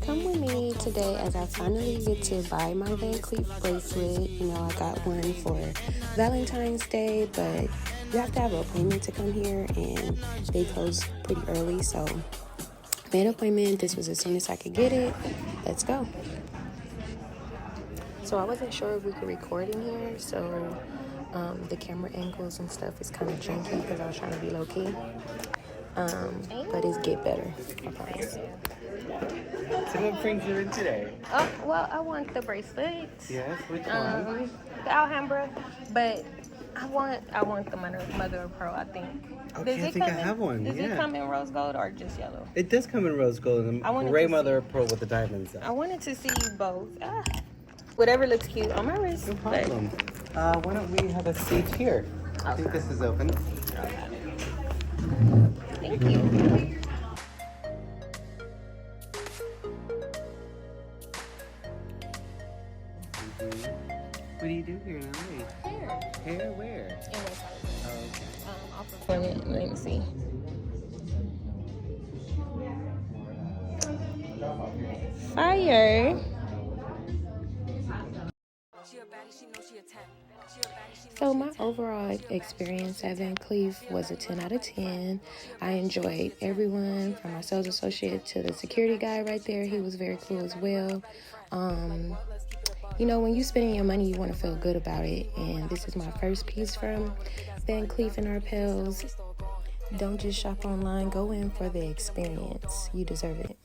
Come with me today as I finally get to buy my Van Cleef bracelet. You know, I got one for Valentine's Day, but you have to have an appointment to come here, and they close pretty early, so made an appointment. This was as soon as I could get it. Let's go. So I wasn't sure if we could record in here, so the camera angles and stuff is kind of janky because I was trying to be low-key. But it's get better, I promise. So what brings you in today? Oh, well, I want the bracelet. Yes, which one? The Alhambra, but I want the mother of pearl, I think. Okay, I think I have one. Does it come in rose gold or just yellow? It does come in rose gold and gray mother of pearl with the diamonds. I wanted to see you both. Whatever looks cute on my wrist. No problem. Why don't we have a seat here? Okay. I think this is open. Thank you. What do you do here in LA? Hair. Hair where? In West Oh, okay. Off of Clement. Let me see. Fire. So my overall experience at Van Cleef was a 10 out of 10. I enjoyed everyone from our sales associate to the security guy right there. He was very cool as well. You know, when you're spending your money, you want to feel good about it. And this is my first piece from Van Cleef and Arpels. Don't just shop online. Go in for the experience. You deserve it.